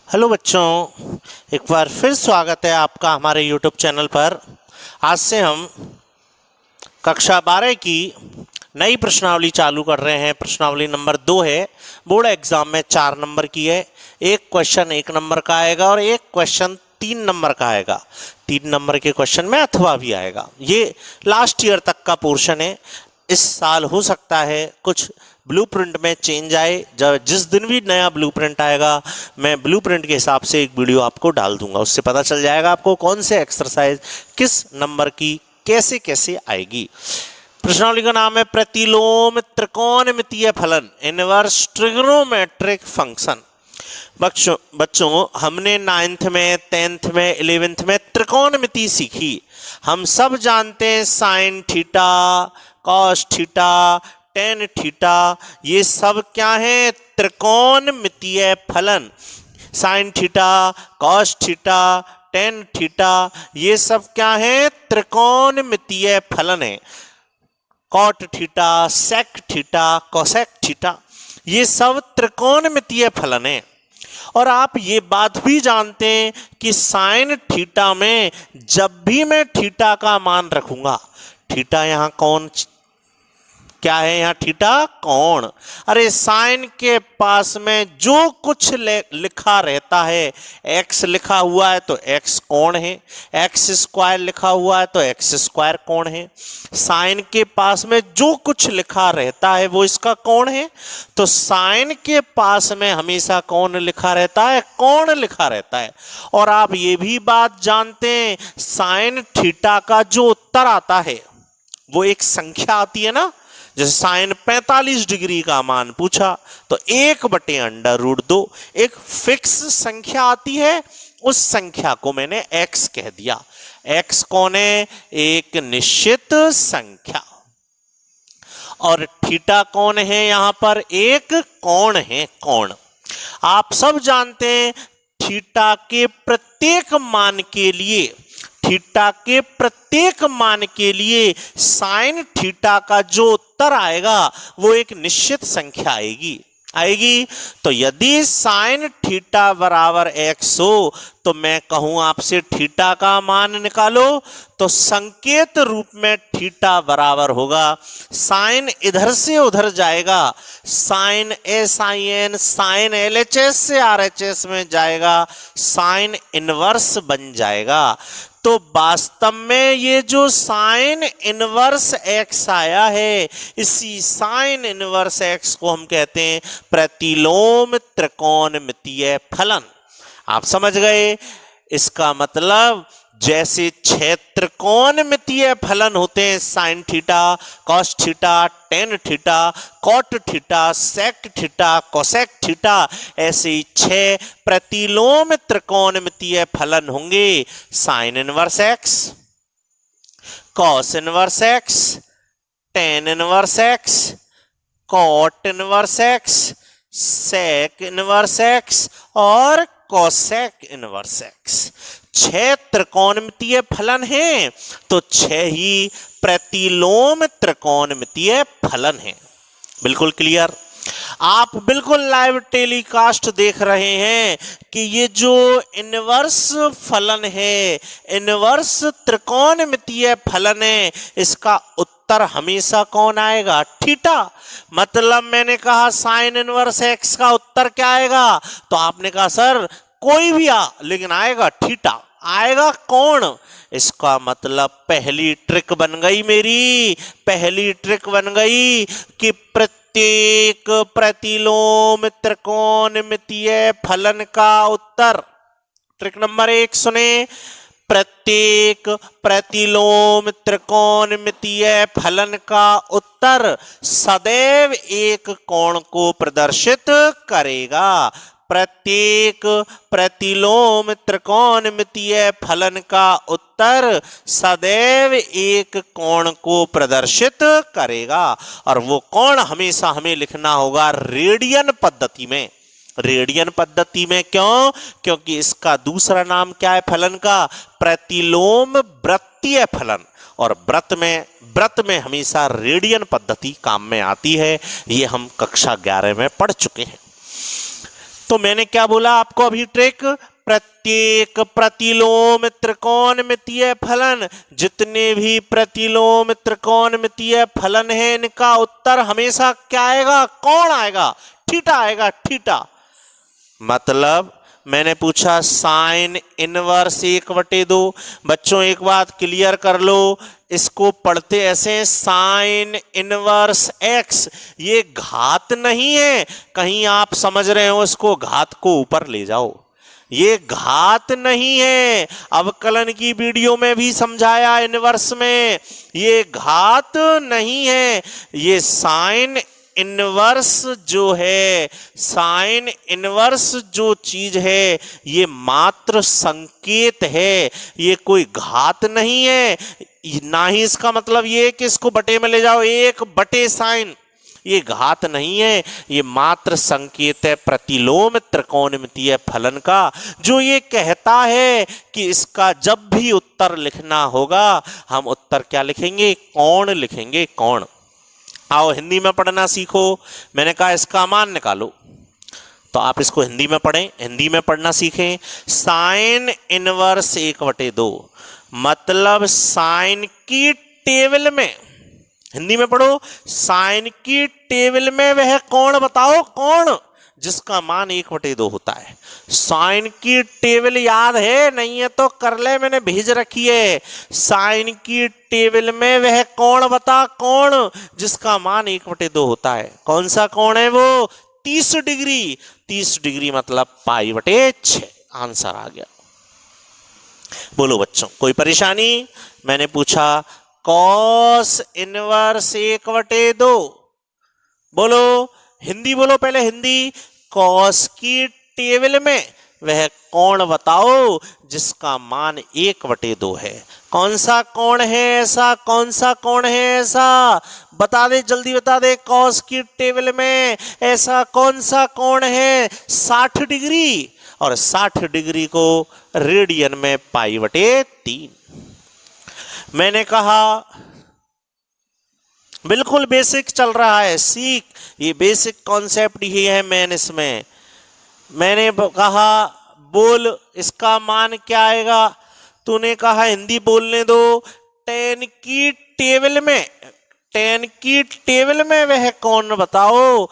Hello बच्चों, एक बार फिर स्वागत है आपका हमारे यूट्यूब चैनल पर। आज से हम कक्षा 12 की नई प्रश्नावली चालू कर रहे हैं। प्रश्नावली नंबर 2 है। बोर्ड एग्जाम में 4 नंबर की है। एक क्वेश्चन 1 नंबर का आएगा और एक क्वेश्चन 3 नंबर का आएगा। 3 नंबर के क्वेश्चन में अथवा भी आएगा। ये लास्ट ईयर तक का पोर्शन है। इस साल हो सकता है कुछ ब्लूप्रिंट में चेंज आए। जब जिस दिन भी नया ब्लूप्रिंट आएगा मैं ब्लूप्रिंट के हिसाब से एक वीडियो आपको डाल दूंगा। उससे पता चल जाएगा आपको कौन से एक्सरसाइज किस नंबर की कैसे कैसे आएगी। प्रश्नावली का नाम है प्रतिलोम त्रिकोणमितीय फलन, इनवर्स ट्रिग्नोमेट्रिक फंक्शन। बच्चों हमने 9th में 10th में 11th में त्रिकोणमिति सीखी। हम सब जानते हैं sine theta, cos theta, tan theta, ये सब क्या है? त्रिकोणमितीय फलन। Sine theta, cos theta, tan theta, ये सब क्या है? त्रिकोणमितीय फलन है। Cot theta, sec theta, cosec theta, ये सब त्रिकोणमितीय फलन है। और आप ये बात भी जानते हैं कि साइन थीटा में जब भी मैं थीटा का मान रखूंगा, थीटा यहां कौन क्या है? यहाँ थीटा कोण। अरे साइन के पास में जो कुछ लिखा रहता है, एक्स लिखा हुआ है तो एक्स कोण है, एक्स स्क्वायर लिखा हुआ है तो एक्स स्क्वायर कोण है। साइन के पास में जो कुछ लिखा रहता है वो इसका कोण है। तो साइन के पास में हमेशा कौन लिखा रहता है? कोण लिखा रहता है। और आप ये भी बात जानते हैं साइन थीटा का जो उत्तर आता है वो एक संख्या आती है ना। जैसे साइन 45 डिग्री का मान पूछा तो 1/√2 एक फिक्स संख्या आती है, उस संख्या को मैंने x कह दिया। x कौन है? एक निश्चित संख्या। और थीटा कौन है? यहां पर एक कोण है, कोण। आप सब जानते हैं थीटा के प्रत्येक मान के लिए, थीटा के प्रत्येक मान के लिए साइन थीटा का जो उत्तर आएगा वो एक निश्चित संख्या आएगी। तो यदि साइन थीटा बराबर x हो तो मैं कहूं आपसे थीटा का मान निकालो, तो संकेत रूप में थीटा बराबर होगा, साइन इधर से उधर जाएगा, साइन sin साइन LHS से RHS में जाएगा, साइन इनवर्स बन जाएगा। तो वास्तव में ये जो साइन इनवर्स x आया है, इसी साइन इनवर्स x को हम कहते हैं प्रतिलोम त्रिकोणमितीय फलन। आप समझ गए? इसका मतलब जैसे 6 त्रिकोणमितीय फलन होते हैं, sine theta, cos theta, tan theta, cot theta, sec theta, cosec theta, ऐसे ही 6 प्रतिलोम त्रिकोणमितीय फलन होंगे। Sine inverse x, cos inverse x, tan inverse x, cot inverse x, sec inverse x और कोसेक इनवर्स एक्स। 6 त्रिकोणमितीय फलन हैं तो 6 ही प्रतिलोम त्रिकोणमितीय फलन हैं। बिल्कुल क्लियर? आप बिल्कुल लाइव टेलीकास्ट देख रहे हैं कि ये जो इनवर्स फलन है, इनवर्स त्रिकोणमितीय फलन है, इसका उत्तर हमेशा कौन आएगा? थीटा। मतलब मैंने कहा साइन इनवर्स एक्स का उत्तर क्या आएगा? तो आपने कहा सर कोई भी लेकिन आएगा थीटा, आएगा कौन? इसका मतलब पहली ट्रिक बन गई मेरी, पहली ट्रिक बन गई कि प्रत्येक प्रतिलोम त्रिकोणमितीय फलन का उत्तर, ट्रिक नंबर 1 सुने, प्रत्येक प्रतिलोम त्रिकोणमितीय फलन का उत्तर सदैव एक कोण को प्रदर्शित करेगा। प्रत्येक प्रतिलोम त्रिकोणमितीय फलन का उत्तर सदैव एक कोण को प्रदर्शित करेगा। और वो कोण हमेशा हमें लिखना होगा रेडियन पद्धति में। रेडियन पद्धति में क्यों? क्योंकि इसका दूसरा नाम क्या है फलन का? प्रतिलोम वृत्तीय फलन। और व्रत में हमेशा रेडियन पद्धति काम में आती है। ये हम कक्षा 11 में पढ़ चुके हैं। तो मैंने क्या बोला आपको अभी ट्रिक, प्रत्येक प्रतिलोम त्रिकोणमितीय फलन, जितने भी प्रतिलोम त्रिकोणमितीय फलन है इनका उत्तर हमेशा क्या आएगा, कौन आएगा, थीटा आएगा, थीटा। मतलब मैंने पूछा साइन इनवर्स 1/2। बच्चों एक बात क्लियर कर लो, इसको पढ़ते ऐसे साइन इनवर्स एक्स, ये घात नहीं है, कहीं आप समझ रहे हो इसको घात को ऊपर ले जाओ, ये घात नहीं है। अवकलन की वीडियो में भी समझाया इनवर्स में, ये घात नहीं है, ये साइन इनवर्स जो है, साइन इनवर्स जो चीज है ये मात्र संकेत है, ये कोई घात नहीं है। ना ही इसका मतलब ये कि इसको बटे में ले जाओ 1/sin, ये घात नहीं है, ये मात्र संकेत है प्रतिलोम त्रिकोणमितीय फलन का, जो ये कहता है कि इसका जब भी उत्तर लिखना होगा हम उत्तर क्या लिखेंगे, कोण लिखेंगे, कोण। आओ हिंदी में पढ़ना सीखो। मैंने कहा इसका मान निकालो, तो आप इसको हिंदी में पढ़ें, हिंदी में पढ़ना सीखें। साइन इनवर्स 1/2 मतलब साइन की टेबल में, हिंदी में पढ़ो, साइन की टेबल में वह कोण बताओ, कोण जिसका मान 1/2 होता है। साइन की टेबल याद है, नहीं है तो कर ले, मैंने भेज रखी है। साइन की टेबल में वह कोण बता, कोण जिसका मान 1/2 होता है। कौन सा कोण है वो, 30 डिग्री। 30 डिग्री मतलब π/6, आंसर आ गया। बोलो बच्चों कोई परेशानी। मैंने पूछा कॉस इनवर्स 1/2, बोलो हिंदी बोलो, पहले हिंदी। कॉस की टेबल में वह कोण बताओ जिसका मान 1/2 है। कौन सा कोण है ऐसा, कौन सा कोण है ऐसा, बता दे, जल्दी बता दे। कॉस की टेबल में ऐसा कौन सा कोण है, 60 डिग्री, और 60 डिग्री को रेडियन में π/3। मैंने कहा बिल्कुल बेसिक चल रहा है, सीख, ये बेसिक कॉन्सेप्ट ही है मेन इसमें। मैंने कहा बोल इसका मान क्या आएगा, तूने कहा हिंदी बोलने दो। 10 की टेबल में, 10 की टेबल में वह कोण बताओ,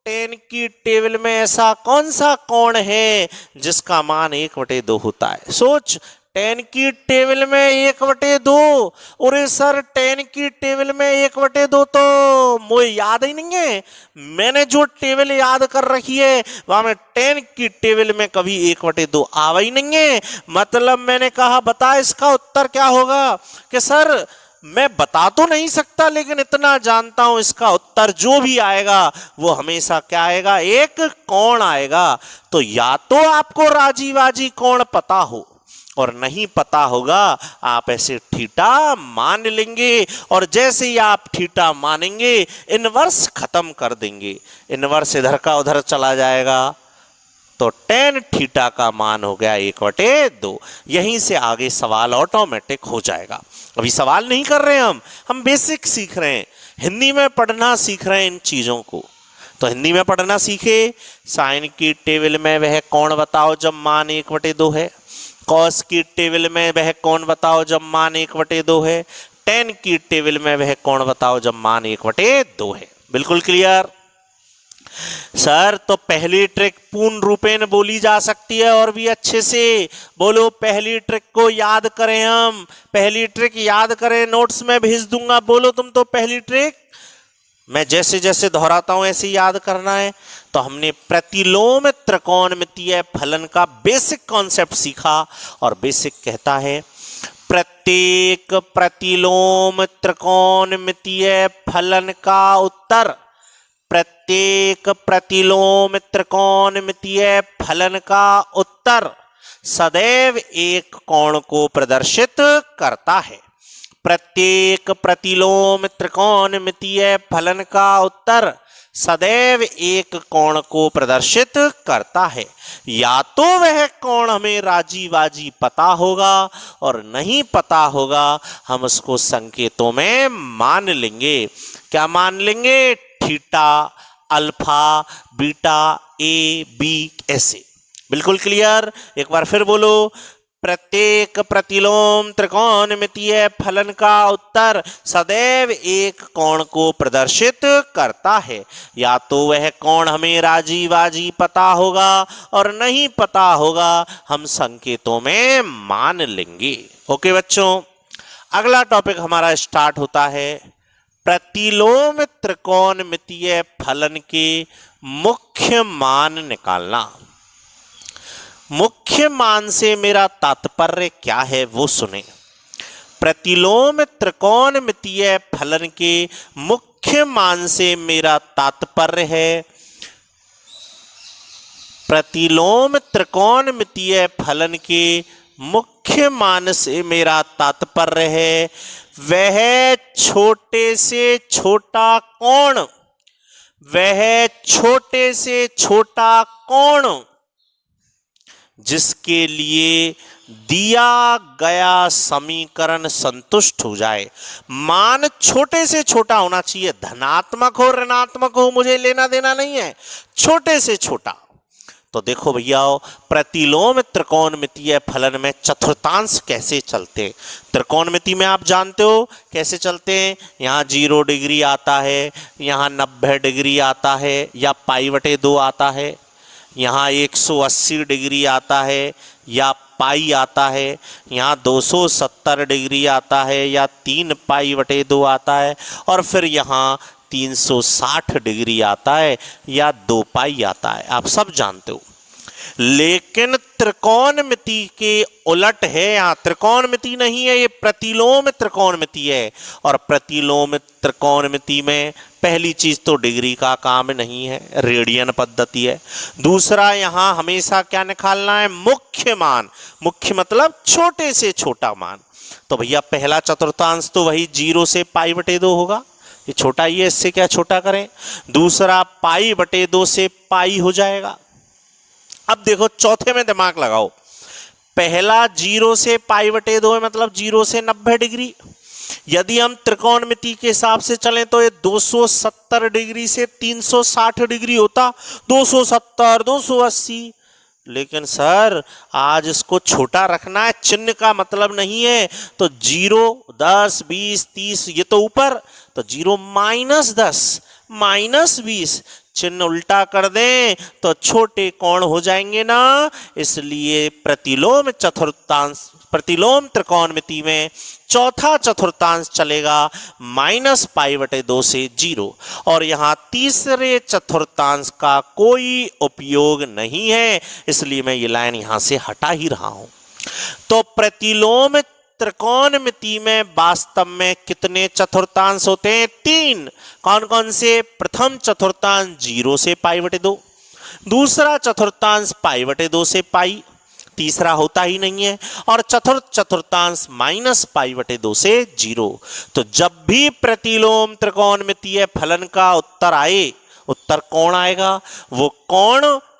10 की टेबल में ऐसा कौन सा कोण है जिसका मान 1/2 होता है। सोच, 10 की टेबल में 1/2, अरे सर 10 की टेबल में 1/2 तो मुझे याद ही नहीं है, मैंने जो टेबल याद कर रखी है वहां में 10 की टेबल में कभी 1/2 आवा ही नहीं है। मतलब मैंने कहा बता इसका उत्तर क्या होगा, कि सर मैं बता तो नहीं सकता लेकिन इतना जानता हूं इसका उत्तर जो भी आएगा वो हमेशा क्या आएगा, एक कोण आएगा। तो या तो आपको राजी बाजी कोण पता हो, और नहीं पता होगा आप ऐसे थीटा मान लेंगे, और जैसे ही आप थीटा मानेंगे इनवर्स खत्म कर देंगे, इनवर्स इधर का उधर चला जाएगा, तो tan थीटा का मान हो गया 1/2। यहीं से आगे सवाल ऑटोमेटिक हो जाएगा। अभी सवाल नहीं कर रहे हम बेसिक सीख रहे हैं, हिंदी में पढ़ना सीख रहे हैं इन चीजों को। तो हिंदी में पढ़ना सीखे। साइन की टेबल में वह कोण बताओ जब मान 1/2 है, कॉस की टेबल में वह कोण बताओ जब मान 1/2 है, tan की टेबल में वह कोण बताओ जब मान 1/2 है। बिल्कुल क्लियर सर। तो पहली ट्रिक पूर्ण रूपेण बोली जा सकती है और भी अच्छे से। बोलो पहली ट्रिक को याद करें, हम पहली ट्रिक याद करें, नोट्स में भेज दूंगा। बोलो तुम तो पहली ट्रिक, मैं जैसे जैसे दोहराता हूं ऐसे याद करना है। तो हमने प्रतिलोम त्रिकोणमितीय फलन का बेसिक कॉन्सेप्ट सीखा, और बेसिक कहता है प्रत्येक प्रतिलोम त्रिकोणमितीय फलन का उत्तर, प्रत्येक प्रतिलोम त्रिकोणमितीय फलन का उत्तर सदैव एक कोण को प्रदर्शित करता है। प्रत्येक प्रतिलोम त्रिकोणमितीय फलन का उत्तर सदैव एक कोण को प्रदर्शित करता है। या तो वह कोण हमें राजी बाजी पता होगा, और नहीं पता होगा हम उसको संकेतों में मान लेंगे। क्या मान लेंगे, थीटा अल्फा, बीटा, ए, बी, ऐसे। बिल्कुल क्लियर। एक बार फिर बोलो, प्रत्येक प्रतिलोम त्रिकोणमितीय फलन का उत्तर सदैव एक कोण को प्रदर्शित करता है। या तो वह कोण हमें राजी बाजी पता होगा और नहीं पता होगा हम संकेतों में मान लेंगे। ओके बच्चों, अगला टॉपिक हमारा स्टार्ट होता है प्रतिलोम त्रिकोणमितीय फलन के मुख्य मान निकालना। मुख्य मान से मेरा तात्पर्य क्या है वो सुने। प्रतिलोम त्रिकोणमितीय फलन के मुख्य मान से मेरा तात्पर्य है, प्रतिलोम त्रिकोणमितीय फलन के मुख्य मान से मेरा तात्पर्य है वह छोटे से छोटा कोण, वह छोटे से छोटा कोण जिसके लिए दिया गया समीकरण संतुष्ट हो जाए। मान छोटे से छोटा होना चाहिए, धनात्मक हो ऋणात्मक हो मुझे लेना देना नहीं है, छोटे से छोटा। तो देखो भैया, प्रतिलोम त्रिकोणमितीय फलन में चतुर्थांश कैसे चलते हैं। त्रिकोणमिति में आप जानते हो कैसे चलते हैं, यहाँ 0 डिग्री आता है, यहाँ 90 डिग्री आता है या π/2 आता है, यहाँ 180 डिग्री आता है या पाई आता है, यहाँ 270 डिग्री आता है या 3 π/2 आता है, और फिर यहाँ 360 डिग्री आता है या 2 पाई आता है। आप सब जानते हो। लेकिन त्रिकोणमिति के उलट है, यहाँ त्रिकोणमिति नहीं है, ये प्रतिलोम त्रिकोणमिति है। और प्रतिलोम त्रिकोणमिति में पहली चीज तो डिग्री का काम नहीं है, रेडियन पद्धति है। दूसरा, यहाँ हमेशा क्या निकालना है, मुख्य मान। मुख्य मतलब छोटे से छोटा मान। तो भैया पहला चतुर्थांश तो वही 0 से π/2 होगा, ये छोटा ही है, इससे क्या छोटा करें। दूसरा π/2 से पाई हो जाएगा। अब देखो चौथे में दिमाग लगाओ, पहला 0 से π/2 है मतलब 0 से 90 डिग्री। यदि हम त्रिकोणमिति के हिसाब से चलें तो ये 270 डिग्री से 360 डिग्री होता, 270, 280। लेकिन सर आज इसको छोटा रखना है, चिन्ह का मतलब नहीं है, तो 0, 10, 20, 30 ये तो ऊपर, तो 0 -10 -20 चिन्ह उल्टा कर दें तो छोटे कोण हो जाएंगे ना। इसलिए प्रतिलोम त्रिकोणमिति में चौथा चतुर्थांश चलेगा -π/2 से 0, और यहाँ तीसरे चतुर्थांश का कोई उपयोग नहीं है, इसलिए मैं ये लाइन यहाँ से हटा ही रहा हूं। तो प्रतिलोम त्रिकोणमिति में वास्तव में कितने चतुर्थांश होते हैं, 3। कौन कौन से, प्रथम चतुर्थांश 0 से π/2, दूसरा चतुर्थांश π/2 से पाई, तीसरा होता ही नहीं है, और चतुर्थ चतुर्थांश -π/2 से 0। तो जब भी प्रतिलोम त्रिकोणमितीय फलन का उत्तर आए, उत्तर कौन आएगा, वो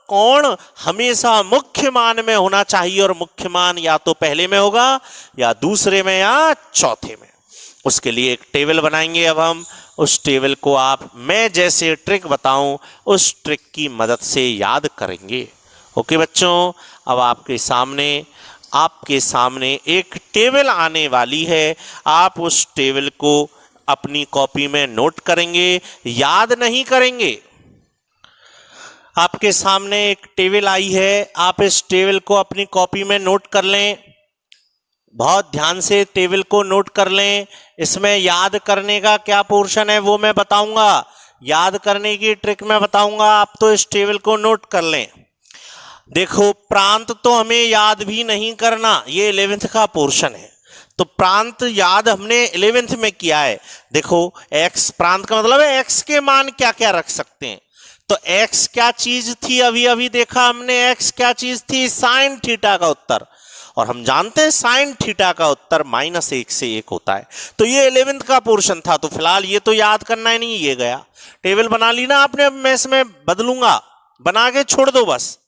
कोण हमेशा मुख्य मान में होना चाहिए, और मुख्य मान या तो पहले में होगा या दूसरे में या चौथे में। उसके लिए एक टेबल बनाएंगे। अब हम उस टेबल को आप मैं जैसे ट्रिक बताऊं उस ट्रिक की मदद से याद करेंगे। ओके बच्चों, अब आपके सामने एक टेबल आने वाली है। आप उस टेबल को अपनी कॉपी में नोट करेंगे, याद नहीं करेंगे। आपके सामने एक टेबल आई है, आप इस टेबल को अपनी कॉपी में नोट कर लें। बहुत ध्यान से टेबल को नोट कर लें। इसमें याद करने का क्या पोर्शन है वो मैं बताऊंगा, याद करने की ट्रिक मैं बताऊंगा। आप तो इस टेबल को नोट कर लें। देखो प्रांत तो हमें याद भी नहीं करना, ये 11th का पोर्शन है, तो प्रांत याद हमने 11th में किया है। देखो x, प्रांत का मतलब है x के मान क्या क्या रख सकते हैं। तो x क्या चीज थी, अभी अभी देखा हमने, x क्या चीज थी, साइन थीटा का उत्तर। और हम जानते हैं साइन थीटा का उत्तर -1 से 1 होता है। तो ये 11th का पोर्शन था, तो फिलहाल ये तो याद करना ही नहीं, ये गया। टेबल बना ली ना आपने, अब मैं इसमें बदलूंगा, बना के छोड़ दो बस।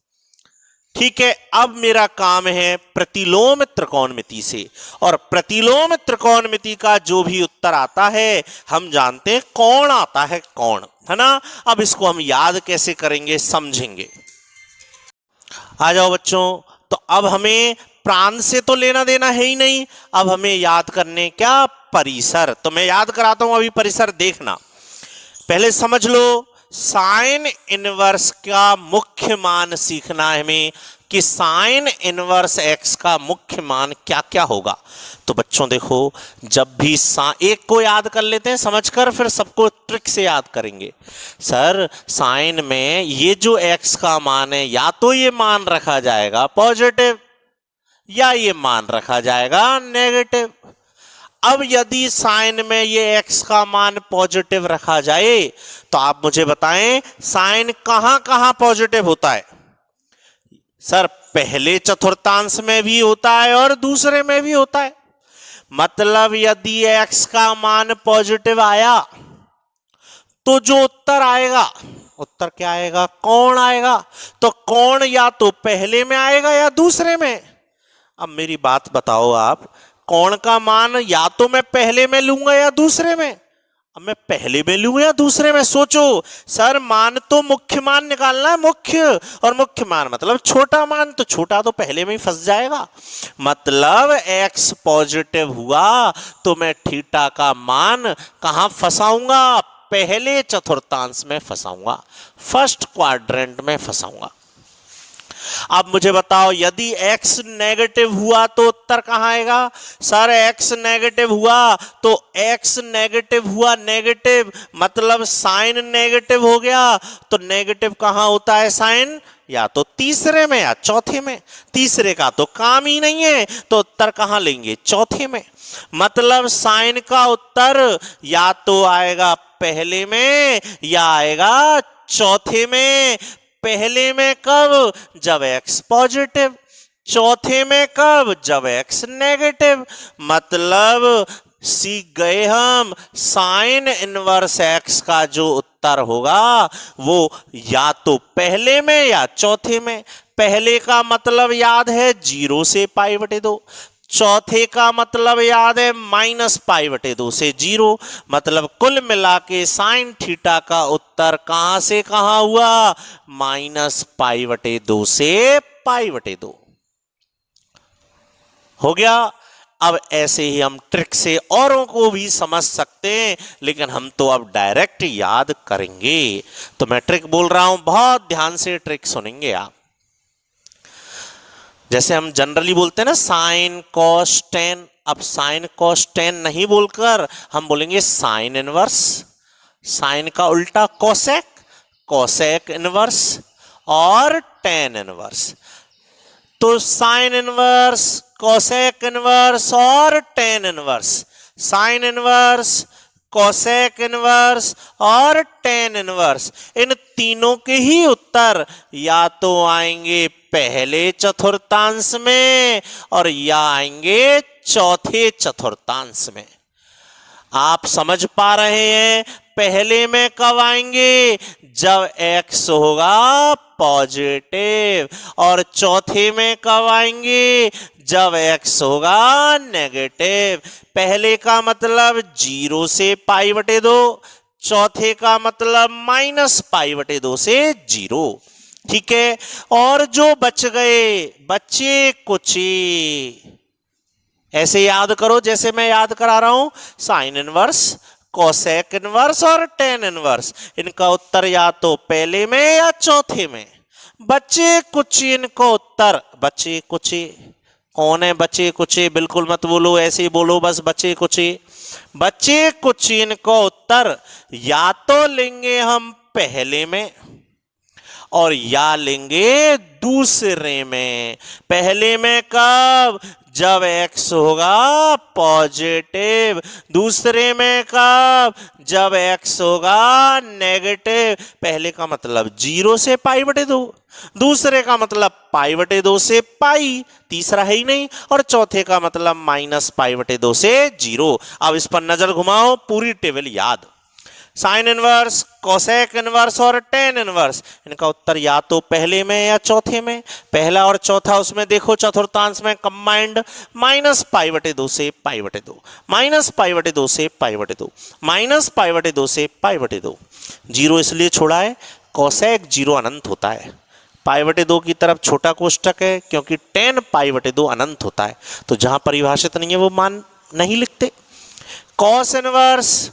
ठीक है, अब मेरा काम है प्रतिलोम त्रिकोणमिति से, और प्रतिलोम त्रिकोणमिति का जो भी उत्तर आता है हम जानते हैं कौन आता है कौन, है ना। अब इसको हम याद कैसे करेंगे समझेंगे। आ जाओ बच्चों, तो अब हमें प्रांत से तो लेना देना है ही नहीं, अब हमें याद करने क्या, परिसर। तो मैं याद कराता हूं, अभी परिसर देखना, पहले समझ लो। साइन इनवर्स का मुख्य मान सीखना है हमें कि साइन इनवर्स एक्स का मुख्य मान क्या क्या होगा। तो बच्चों देखो, जब भी एक को याद कर लेते हैं समझकर, फिर सबको ट्रिक से याद करेंगे। सर साइन में ये जो एक्स का मान है, या तो ये मान रखा जाएगा पॉजिटिव या ये मान रखा जाएगा नेगेटिव। अब यदि साइन में ये x का मान पॉजिटिव रखा जाए तो आप मुझे बताएं साइन कहां कहां पॉजिटिव होता है। सर पहले चतुर्थांश में भी होता है और दूसरे में भी होता है। मतलब यदि x का मान पॉजिटिव आया तो जो उत्तर आएगा, उत्तर क्या आएगा, कोण आएगा। तो कोण या तो पहले में आएगा या दूसरे में। अब मेरी बात बताओ आप, कोण का मान या तो मैं पहले में लूंगा या दूसरे में। अब मैं पहले में लूंगा या दूसरे में, सोचो। सर मान तो मुख्य मान निकालना है, मुख्य, और मुख्य मान मतलब छोटा मान, तो छोटा तो पहले में ही फंस जाएगा। मतलब x पॉजिटिव हुआ तो मैं थीटा का मान कहां फंसाऊंगा, पहले चतुर्थांश में फंसाऊंगा, फर्स्ट क्वाड्रेंट में फंसाऊंगा। अब मुझे बताओ यदि x नेगेटिव हुआ तो उत्तर कहां आएगा। सर x नेगेटिव हुआ तो x नेगेटिव हुआ, नेगेटिव मतलब साइन नेगेटिव हो गया, तो नेगेटिव कहां होता है साइन, या तो तीसरे में या चौथे में। तीसरे का तो काम ही नहीं है, तो उत्तर कहां लेंगे, चौथे में। मतलब साइन का उत्तर या तो आएगा पहले में या आएगा चौथे में। पहले में कब, जब x पॉजिटिव, चौथे में कब, जब x नेगेटिव। मतलब सीख गए हम साइन इनवर्स x का जो उत्तर होगा वो या तो पहले में या चौथे में। पहले का मतलब याद है 0 से π/2, चौथे का मतलब याद है -π/2 से 0। मतलब कुल मिला के साइन थीटा का उत्तर कहां से कहां हुआ, -π/2 से π/2 हो गया। अब ऐसे ही हम ट्रिक से औरों को भी समझ सकते हैं, लेकिन हम तो अब डायरेक्ट याद करेंगे। तो मैं ट्रिक बोल रहा हूं, बहुत ध्यान से ट्रिक सुनेंगे आप। जैसे हम जनरली बोलते हैं ना साइन कॉस टेन, अब साइन कॉस टेन नहीं बोलकर हम बोलेंगे साइन इनवर्स, साइन का उल्टा कोसेक, कोसेक इनवर्स और टेन इनवर्स। तो साइन इनवर्स, कोसेक इनवर्स और tan inverse, sine inverse, cosec inverse और टेन इनवर्स, इन तीनों के ही उत्तर या तो आएंगे पहले चतुर्थांश में और या आएंगे चौथे चतुर्थांश में। आप समझ पा रहे हैं, पहले में कब आएंगे, जब x होगा पॉजिटिव, और चौथे में कब आएंगे, जब x होगा नेगेटिव। पहले का मतलब 0 से π/2, चौथे का मतलब -π/2 से 0। ठीक है, और जो बच गए, बच्चे कुछ ऐसे याद करो जैसे मैं याद करा रहा हूं, साइन इनवर्स, कोसेक इनवर्स और टेन इनवर्स, इनका उत्तर या तो पहले में या चौथे में। बच्चे कुछ इनको उत्तर, बच्चे कुछ कौन है, बच्चे कुछ बिल्कुल मत बोलो, ऐसे ही बोलो बस बच्चे कुछ। बच्चे कुछ इनको उत्तर या तो लेंगे हम पहले में और या लेंगे दूसरे में। पहले में कब, जब x होगा पॉजिटिव, दूसरे में कब, जब x होगा नेगेटिव। पहले का मतलब 0 से π/2, दूसरे का मतलब π/2 से पाई, तीसरा है ही नहीं, और चौथे का मतलब -π/2 से 0। अब इस पर नजर घुमाओ, पूरी टेबल याद। साइन इनवर्स, कोसेक इनवर्स और टेन इनवर्स, इनका उत्तर या तो पहले में या चौथे में। पहला और चौथा उसमें देखो चतुर्थांश में कंबाइंड, -π/2 से π/2, -π/2 से π/2, -π/2 से π/2। जीरो इसलिए छोड़ा है, कोसेक जीरो अनंत होता है, π/2 की तरफ छोटा कोष्टक है क्योंकि tan π/2 अनंत होता है, तो जहां परिभाषित नहीं है वो मान नहीं लिखते। कॉस इनवर्स,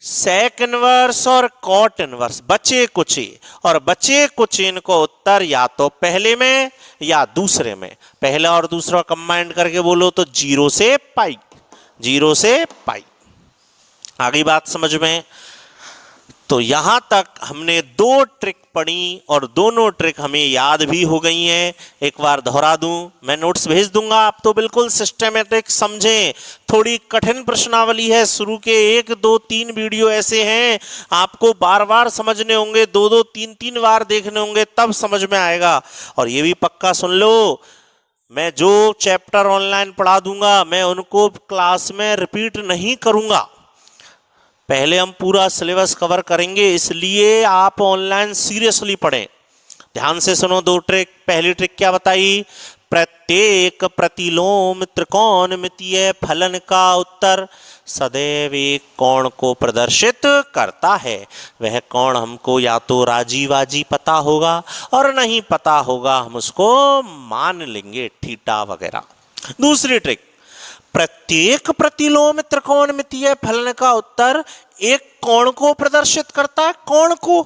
सेक इनवर्स और कॉट इनवर्स बचे कुचे, और बचे कुचे इनको उत्तर या तो पहले में या दूसरे में। पहला और दूसरा कंबाइंड करके बोलो तो 0 से पाई, 0 से पाई। आगे बात समझ में। तो यहां तक हमने दो ट्रिक पढ़ी और दोनों ट्रिक हमें याद भी हो गई हैं। एक बार दोहरा दूं, मैं नोट्स भेज दूंगा, आप तो बिल्कुल सिस्टमेटिक समझें। थोड़ी कठिन प्रश्नावली है, शुरू के 1, 2, 3 वीडियो ऐसे हैं आपको बार बार समझने होंगे, 2-2, 3-3 बार देखने होंगे, तब समझ में आएगा। और ये भी पक्का सुन लो, मैं जो चैप्टर ऑनलाइन पढ़ा दूंगा मैं उनको क्लास में रिपीट नहीं करूंगा। पहले हम पूरा सिलेबस कवर करेंगे, इसलिए आप ऑनलाइन सीरियसली पढ़ें। ध्यान से सुनो दो ट्रिक। पहली ट्रिक क्या बताई? प्रत्येक प्रतिलोम त्रिकोणमितीय फलन का उत्तर सदैव एक कोण को प्रदर्शित करता है। वह कोण हमको या तो राजी वाजी पता होगा और नहीं पता होगा हम उसको मान लेंगे, थीटा वगैरह। दूसरी ट्रिक, प्रत्येक प्रतिलोम त्रिकोणमितीय फलन का उत्तर एक कोण को प्रदर्शित करता है। कोण को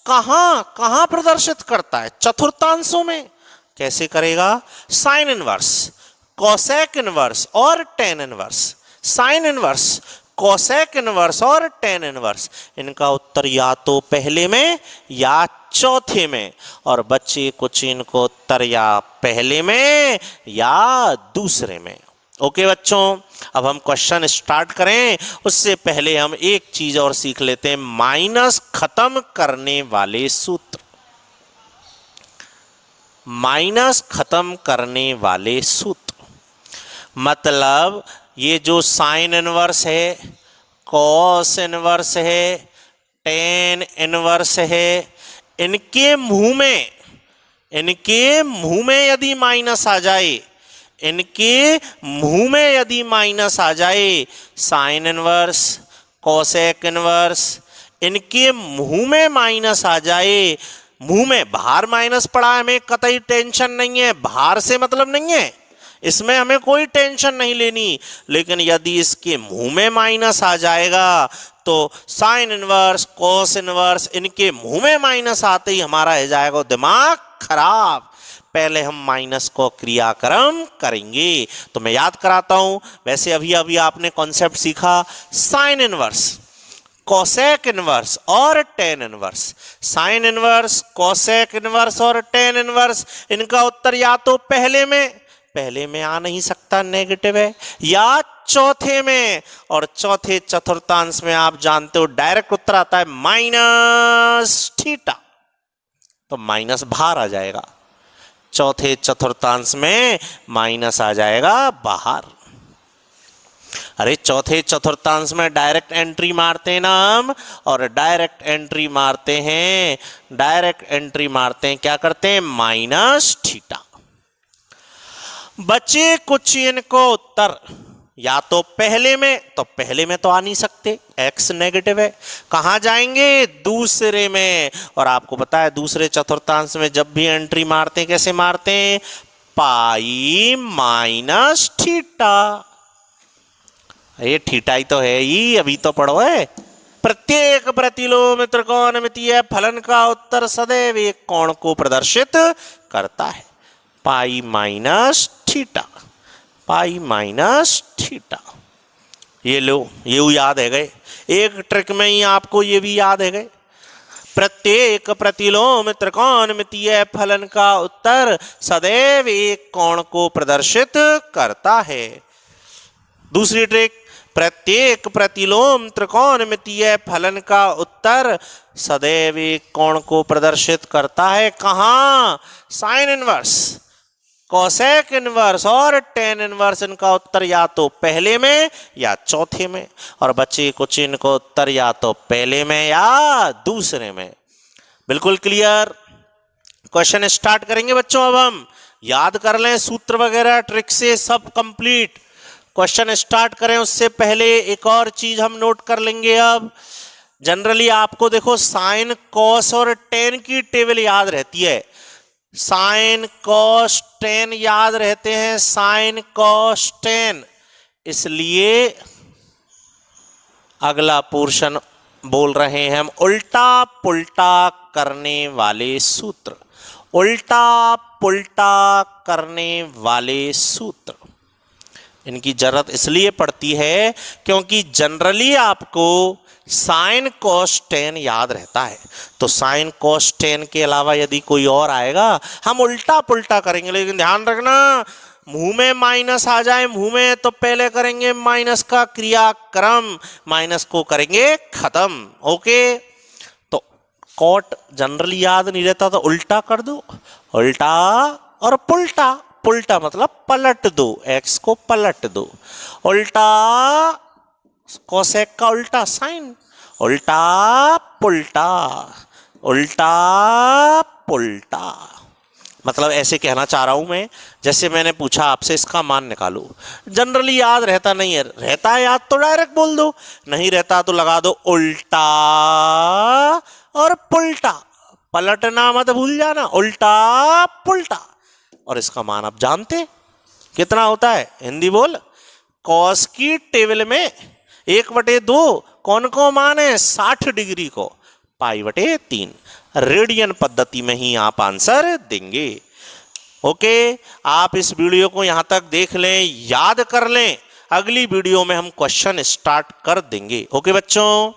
कहां प्रदर्शित करता है? चतुर्थांशों में। कैसे करेगा? साइन इनवर्स, कोसेक इनवर्स और tan inverse. Sine inverse, cosec inverse और टेन इनवर्स, इनका उत्तर या तो पहले में या चौथे में, और बच्चे कुछ इनको उत्तर या पहले में या दूसरे में। ओके बच्चों, अब हम क्वेश्चन स्टार्ट करें उससे पहले हम एक चीज और सीख लेते हैं, माइनस खत्म करने वाले सूत्र। माइनस खत्म करने वाले सूत्र मतलब ये जो साइन इनवर्स है, कॉस इनवर्स है, टेन इनवर्स है, इनके मुंह में यदि माइनस आ जाए, इनके मुंह में यदि माइनस आ जाए, साइन इनवर्स, कोसेक इनवर्स, इनके मुंह में माइनस आ जाए, मुंह में बाहर माइनस पड़ा है, हमें कतई टेंशन नहीं है, बाहर से मतलब नहीं है, इसमें हमें कोई टेंशन नहीं लेनी। लेकिन यदि इसके मुंह में माइनस आ जाएगा तो साइन इनवर्स, कोस इनवर्स, इनके मुंह में माइनस आते ही हमारा हो जाएगा दिमाग खराब। पहले हम माइनस को क्रियाक्रम करेंगे। तो मैं याद कराता हूं, वैसे अभी अभी आपने कॉन्सेप्ट सीखा, साइन इनवर्स, कोसेक इनवर्स और tan inverse. Sine inverse, cosec inverse और टेन इनवर्स, इनका उत्तर या तो पहले में आ नहीं सकता, नेगेटिव है, या चौथे में, और चौथे चतुर्थांश में आप जानते हो डायरेक्ट उत्तर आता है माइनस थीटा, तो माइनस बाहर आ जाएगा। चौथे चतुर्थांश में माइनस आ जाएगा बाहर। अरे चौथे चतुर्थांश में डायरेक्ट एंट्री मारते हैं ना हम, और डायरेक्ट एंट्री मारते हैं, क्या करते हैं? Minus theta. बचे कुछ इनको उत्तर या तो पहले में तो आ नहीं सकते, x नेगेटिव है, कहां जाएंगे? दूसरे में। और आपको पता है दूसरे चतुर्थांश में जब भी एंट्री मारते हैं कैसे मारते हैं? Pi minus theta. ये थीटा ही तो है, ही अभी तो पढ़ो है। प्रत्येक प्रतिलोम त्रिकोणमितीय फलन का उत्तर सदैव एक कोण को प्रदर्शित करता है, pi minus theta, pi minus theta. ये लो, ये याद है गए, एक ट्रिक में ही आपको ये भी याद है गए। प्रत्येक प्रतिलोम त्रिकोणमितीय फलन का उत्तर सदैव एक कोण को प्रदर्शित करता है। दूसरी ट्रिक, प्रत्येक प्रतिलोम त्रिकोणमितीय फलन का उत्तर सदैव एक कोण को प्रदर्शित करता है। कहां? साइन इनवर्स, कोसेक इनवर्स और टेन इनवर्स, इनका उत्तर या तो पहले में या चौथे में, और बच्चे कुछ इनको उत्तर या तो पहले में या दूसरे में। बिल्कुल क्लियर। क्वेश्चन स्टार्ट करेंगे बच्चों। अब हम याद कर लें सूत्र वगैरह, ट्रिक से सब कंप्लीट। क्वेश्चन स्टार्ट करें उससे पहले एक और चीज हम नोट कर लेंगे। अब जनरली आपको देखो साइन कॉस और टेन की टेबल याद रहती है, साइन कॉस टेन याद रहते हैं, साइन कॉस टेन। इसलिए अगला पोर्शन बोल रहे हैं हम उल्टा पुल्टा करने वाले सूत्र, उल्टा पुल्टा करने वाले सूत्र। इनकी जरूरत इसलिए पड़ती है क्योंकि जनरली आपको साइन कॉस टेन याद रहता है, तो साइन कॉस टेन के अलावा यदि कोई और आएगा हम उल्टा पुल्टा करेंगे। लेकिन ध्यान रखना मुंह में माइनस आ जाए मुंह में तो पहले करेंगे माइनस का क्रियाक्रम, माइनस को करेंगे खत्म। ओके, तो कॉट जनरली याद नहीं रहता तो उल्टा कर दो, उल्टा और पुल्टा, पुल्टा मतलब पलट दो, एक्स को पलट दो। उल्टा कोसेक का उल्टा साइन, उल्टा पुल्टा, उल्टा पुल्टा। मतलब ऐसे कहना चाह रहा हूं मैं, जैसे मैंने पूछा आपसे इसका मान निकालो, जनरली याद रहता नहीं है, रहता है याद तो डायरेक्ट बोल दो, नहीं रहता तो लगा दो उल्टा और पुल्टा, पलटना मत भूल जाना, उल्टा पुल्टा। और इसका मान आप जानते कितना होता है, हिंदी बोल। कॉस की टेबल में 1/2 कौन को मान है, 60 डिग्री को, π/3 रेडियन पद्धति में ही आप आंसर देंगे। ओके, आप इस वीडियो को यहां तक देख लें, याद कर लें, अगली वीडियो में हम क्वेश्चन स्टार्ट कर देंगे। ओके बच्चों।